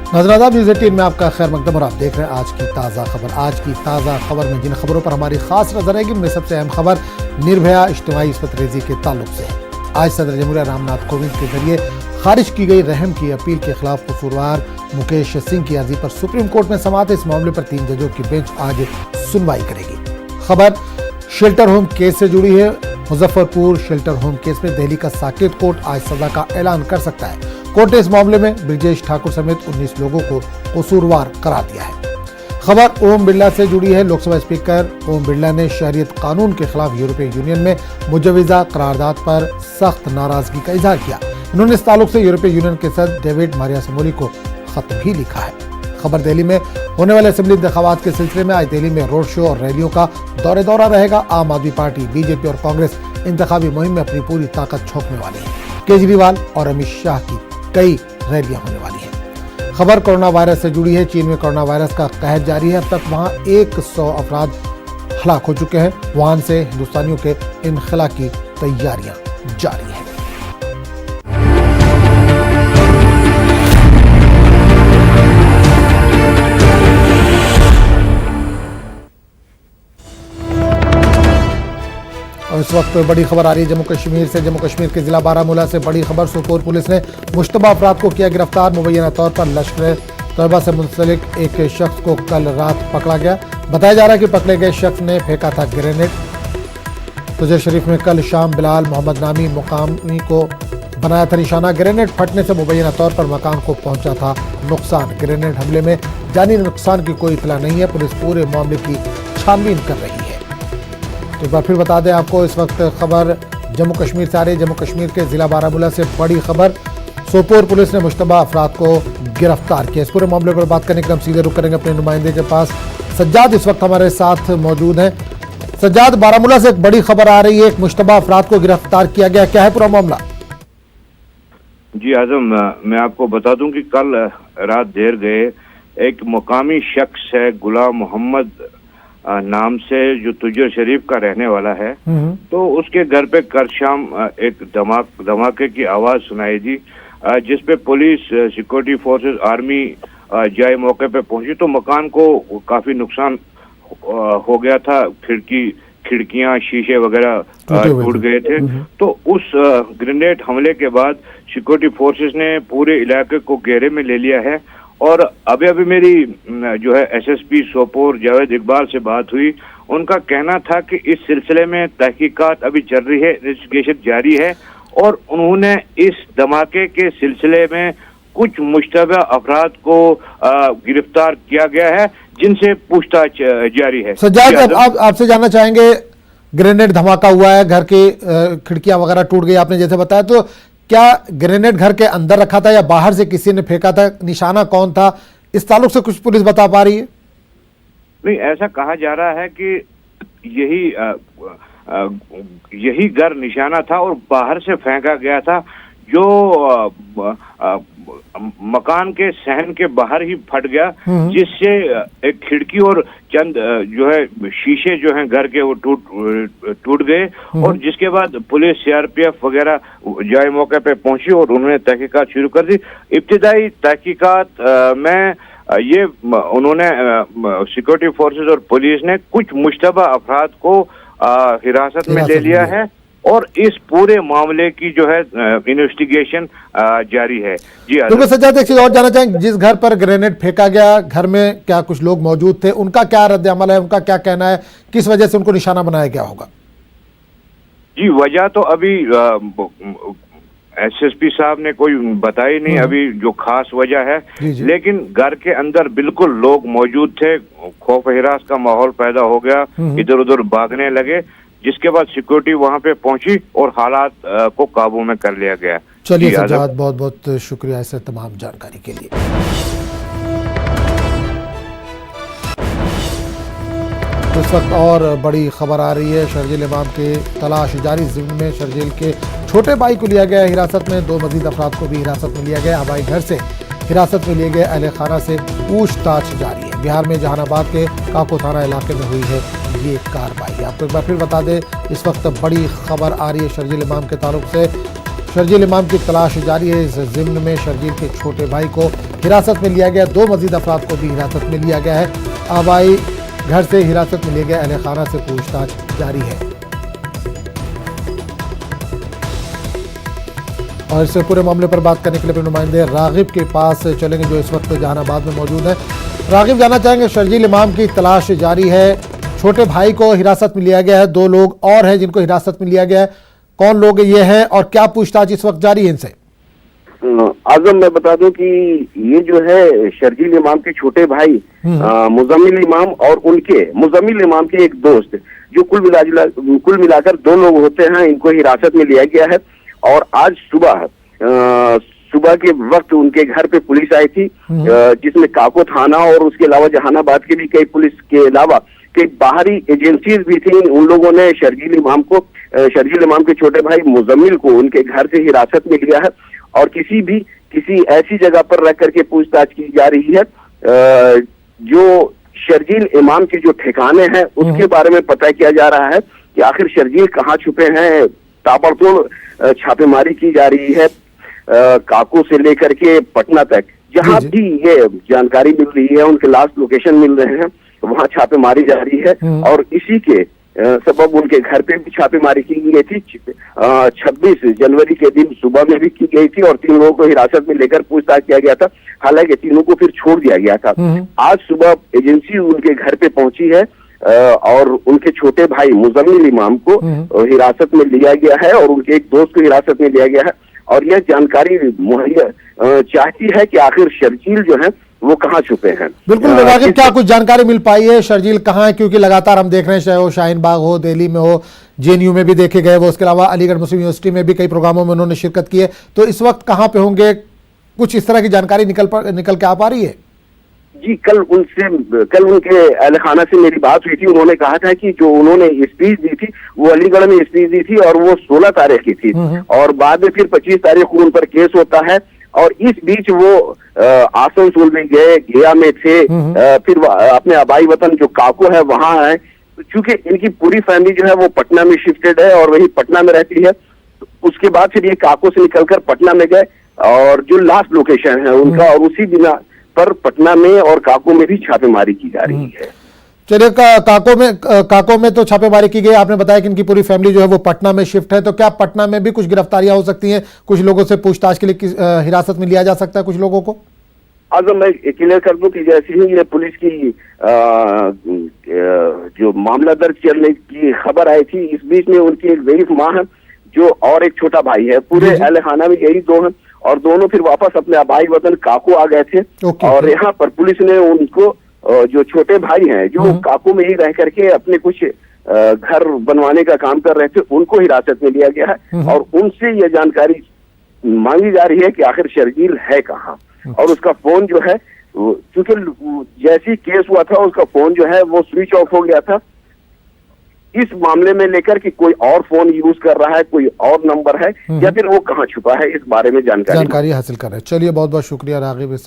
नाज़रीन न्यूज़ 18 में आपका खैर मकदम और आप देख रहे हैं आज की ताज़ा खबर। आज की ताज़ा खबर में जिन खबरों पर हमारी खास नजर रहेगी उनमें सबसे अहम खबर निर्भया इज्तिमाई इस्मत रेजी के ताल्लुक से है। आज सदर जमहूरिया रामनाथ कोविंद के जरिए खारिज की गई रहम की अपील के खिलाफ कसूरवार मुकेश सिंह की अर्जी पर सुप्रीम कोर्ट में समाअत। इस मामले पर 3 जजों की बेंच आज सुनवाई करेगी। खबर शेल्टर होम केस से जुड़ी है। मुजफ्फरपुर शेल्टर होम केस में दिल्ली का साकेत कोर्ट आज सजा का ऐलान कर सकता है। कोर्ट ने इस मामले में ब्रिजेश ठाकुर समेत 19 लोगों को कसूरवार करार दिया है। खबर ओम बिरला से जुड़ी है। लोकसभा स्पीकर ओम बिरला ने शहरियत कानून के खिलाफ यूरोपीय यूनियन में मुजवजा करारदाद पर सख्त नाराजगी का इजहार किया। उन्होंने इस ताल्लुक से यूरोपीय यूनियन के सदस्य डेविड मारियासमोली को खत भी लिखा है। खबर दिल्ली में होने वाले असेंबली इंतखाबात के सिलसिले में आज दिल्ली में रोड शो और रैलियों का दौरा रहेगा। आम आदमी पार्टी, बीजेपी और कांग्रेस इंतखाबी मुहिम में अपनी पूरी ताकत झोंकने वाली है। केजरीवाल और अमित शाह की कई रैलियां होने वाली हैं। खबर कोरोना वायरस से जुड़ी है। चीन में कोरोना वायरस का कहर जारी है। अब तक वहां 100 अफराद हलाक हो चुके हैं। वुहान से हिंदुस्तानियों के इनखला की तैयारियां जारी है। और इस वक्त बड़ी खबर आ रही है जम्मू कश्मीर से। जम्मू कश्मीर के जिला बारामूला से बड़ी खबर। सोपोर पुलिस ने मुश्तबा अफराद को किया गिरफ्तार। मुबैना तौर पर लश्कर तैयबा से मुंसलिक एक शख्स को कल रात पकड़ा गया। बताया जा रहा है कि पकड़े गए शख्स ने फेंका था ग्रेनेड। तुझे शरीफ में कल शाम बिलाल मोहम्मद नामी मुकामी को बनाया था निशाना। ग्रेनेड फटने से मुबैना तौर पर मकान को पहुंचा था नुकसान। ग्रेनेड हमले में जानी नुकसान की कोई इतला नहीं है। पुलिस पूरे मामले की छानबीन कर रही है। तो एक बार फिर बता दें आपको, इस वक्त खबर जम्मू कश्मीर से आ रही है। जम्मू कश्मीर के जिला बारामूला से बड़ी खबर। सोपोर पुलिस ने मुश्तबा अफराद को गिरफ्तार किया। इस पूरे मामले पर बात करने के लिए हम सीधे रुक करेंगे अपने नुमाइंदे के पास। सज्जाद इस वक्त हमारे साथ मौजूद हैं। सज्जाद, बारामूला से एक बड़ी खबर आ रही है, एक मुश्तबा अफराद को गिरफ्तार किया गया, क्या है पूरा मामला? जी आजम, मैं आपको बता दूं कि कल रात देर गए एक मुकामी शख्स है गुलाम मोहम्मद नाम से, जो तुजर शरीफ का रहने वाला है, तो उसके घर पे कल शाम एक धमाके की आवाज सुनाई दी, जिसपे पुलिस, सिक्योरिटी फोर्सेस, आर्मी जाए मौके पे पहुंची तो मकान को काफी नुकसान हो गया था। खिड़कियां, शीशे वगैरह टूट गए थे। तो उस ग्रेनेड हमले के बाद सिक्योरिटी फोर्सेस ने पूरे इलाके को घेरे में ले लिया है। और अभी मेरी जो है एसएसपी सोपोर जावेद इकबाल से बात हुई। उनका कहना था कि इस सिलसिले में तहकीकात अभी चल रही है, इन्वेस्टिगेशन जारी है और उन्होंने इस धमाके के सिलसिले में कुछ मुश्तबा अफराद को गिरफ्तार किया गया है, जिनसे पूछताछ जारी है। सज्जाद, आपसे जानना चाहेंगे, ग्रेनेड धमाका हुआ है, घर की खिड़कियां वगैरह टूट गई आपने जैसे बताया, तो क्या ग्रेनेड घर के अंदर रखा था या बाहर से किसी ने फेंका था? निशाना कौन था? इस ताल्लुक से कुछ पुलिस बता पा रही है? नहीं, ऐसा कहा जा रहा है कि यही घर निशाना था और बाहर से फेंका गया था, जो मकान के सहन के बाहर ही फट गया, जिससे एक खिड़की और चंद जो है शीशे जो हैं घर के वो टूट गए। और जिसके बाद पुलिस, सीआरपीएफ वगैरह जाए मौके पे पहुंची और उन्होंने तहकीकात शुरू कर दी। इब्तिदाई तहकीकात में ये उन्होंने सिक्योरिटी फोर्सेस और पुलिस ने कुछ मुश्तबा अफराद को हिरासत में ले लिया है और इस पूरे मामले की जो है इन्वेस्टिगेशन जारी है। जी बिल्कुल सज्जाद, एक चीज और जानना चाहेंगे, जिस घर पर ग्रेनेड फेंका गया, घर में क्या कुछ लोग मौजूद थे? उनका क्या रद्द अमल है, उनका क्या कहना है, किस वजह से उनको निशाना बनाया गया होगा? जी, वजह तो अभी एसएसपी साहब ने कोई बताई नहीं अभी जो खास वजह है, लेकिन घर के अंदर बिल्कुल लोग मौजूद थे। खौफ हिरास का माहौल पैदा हो गया, इधर उधर भागने लगे, जिसके बाद सिक्योरिटी वहां पे पहुंची और हालात को काबू में कर लिया गया। चलिए सज्जाद, बहुत बहुत शुक्रिया इस तमाम जानकारी के लिए। इस वक्त और बड़ी खबर आ रही है। शरजील इमाम के तलाश जारी। ज़िम्मे में शरजील के छोटे भाई को लिया गया हिरासत में। 2 मजीद अफराद को भी हिरासत में लिया गया। हवाई घर से हिरासत में लिए गए अहले खाना से पूछताछ जारी है। बिहार में जहानाबाद के काको थाना इलाके में हुई है ये कार्रवाई। आपको एक बार फिर बता दें, इस वक्त बड़ी खबर आ रही है शरजील इमाम के ताल्लुक से। शर्जील इमाम की तलाश जारी है। इस जिम्न में शर्जील के छोटे भाई को हिरासत में लिया गया, 2 मजीद अफराद को भी हिरासत में लिया गया है। आबाई घर से हिरासत में लिए गए अहले खाना से पूछताछ जारी है। और इससे पूरे मामले पर बात करने के लिए नुमाइंदे रागिब के पास चलेंगे, जो इस वक्त जहानाबाद में मौजूद है। रागिब, जानना चाहेंगे, शर्जील इमाम की तलाश जारी है, छोटे भाई को हिरासत में लिया गया है, 2 लोग और हैं जिनको हिरासत में लिया गया है। कौन लोग ये हैं और क्या पूछताछ इस वक्त जारी है इनसे? आजम, मैं बता दूं कि ये जो है शर्जील इमाम के छोटे भाई मुजम्मिल इमाम और उनके मुजम्मिल इमाम के एक दोस्त, जो कुल मिलाकर 2 लोग होते हैं, इनको हिरासत में लिया गया है। और आज सुबह के वक्त उनके घर पे पुलिस आई थी, जिसमें काको थाना और उसके अलावा जहानाबाद के भी कई पुलिस के अलावा कई बाहरी एजेंसीज भी थी। उन लोगों ने शर्जील इमाम के छोटे भाई मुजम्मिल को उनके घर से हिरासत में लिया है और किसी ऐसी जगह पर रख करके पूछताछ की जा रही है जो शर्जील इमाम के जो ठिकाने हैं उसके बारे में पता किया जा रहा है कि आखिर शर्जील कहाँ छुपे हैं। ताबड़तोड़ छापेमारी की जा रही है, काको से लेकर के पटना तक, जहां भी ये जानकारी मिल रही है, उनके लास्ट लोकेशन मिल रहे हैं, वहां छापेमारी जारी है। और इसी के सबब उनके घर पे भी छापेमारी की गई थी। 26 जनवरी के दिन सुबह में भी की गई थी और 3 लोगों को हिरासत में लेकर पूछताछ किया गया था। हालांकि तीनों को फिर छोड़ दिया गया था। आज सुबह एजेंसी उनके घर पे पहुंची है और उनके छोटे भाई मुजम्मिल इमाम को हिरासत में लिया गया है और उनके एक दोस्त को हिरासत में लिया गया है। और यह जानकारी मुहैया चाहती है कि आखिर शर्जील जो है वो कहाँ छुपे हैं। बिल्कुल रागिब, क्या कुछ जानकारी मिल पाई है शर्जील कहाँ है? क्योंकि लगातार हम देख रहे हैं, चाहे वो शाहीन बाग हो, दिल्ली में हो, JNU में भी देखे गए वो, उसके अलावा अलीगढ़ मुस्लिम यूनिवर्सिटी में भी कई प्रोग्रामों में उन्होंने शिरकत की है। तो इस वक्त कहाँ पे होंगे? कुछ इस तरह की जानकारी निकल के आ पा रही है? जी, कल उनके अहले खाना से मेरी बात हुई थी। उन्होंने कहा था कि जो उन्होंने स्पीच दी थी वो अलीगढ़ में स्पीच दी थी और वो 16 तारीख की थी और बाद में फिर 25 तारीख को उन पर केस होता है। और इस बीच वो आसनसोल में गए, गया में थे, फिर अपने आबाई वतन जो काको है वहां है। चूंकि इनकी पूरी फैमिली जो है वो पटना में शिफ्टेड है और वही पटना में रहती है। तो उसके बाद फिर ये काको से निकलकर पटना में गए और जो लास्ट लोकेशन है उनका, और उसी बिना पर पटना में और काको में भी छापेमारी की जा रही है। चलिए, काको में तो छापेमारी की गई। आपने बताया कि इनकी पूरी फैमिली जो है वो पटना में शिफ्ट है, तो क्या पटना में भी कुछ गिरफ्तारियां हो सकती हैं? कुछ लोगों से पूछताछ के लिए हिरासत में लिया जा सकता है कुछ लोगों को? आजम, मैं क्लियर कर दूं कि जैसे ही ये पुलिस की जो मामला दर्ज करने की खबर आई थी, इस बीच में उनकी एक ज़ईफ माँ है जो और एक छोटा भाई है। पूरे अहले खाना में यही 2 हैं और दोनों फिर वापस अपने आबाई वतन काको आ गए थे। और यहाँ पर पुलिस ने उनको जो छोटे भाई हैं जो काको में ही रह करके अपने कुछ घर बनवाने का काम कर रहे थे, उनको हिरासत में लिया गया है और उनसे यह जानकारी मांगी जा रही है कि आखिर शर्जील है कहाँ। और उसका फोन जो है, क्योंकि जैसी केस हुआ था उसका फोन जो है वो स्विच ऑफ हो गया था। इस मामले में लेकर कि कोई और फोन यूज कर रहा है, कोई और नंबर है या फिर वो कहाँ छुपा है, इस बारे में जानकारी हासिल कर रहे हैं। चलिए, बहुत बहुत शुक्रिया रागिब इस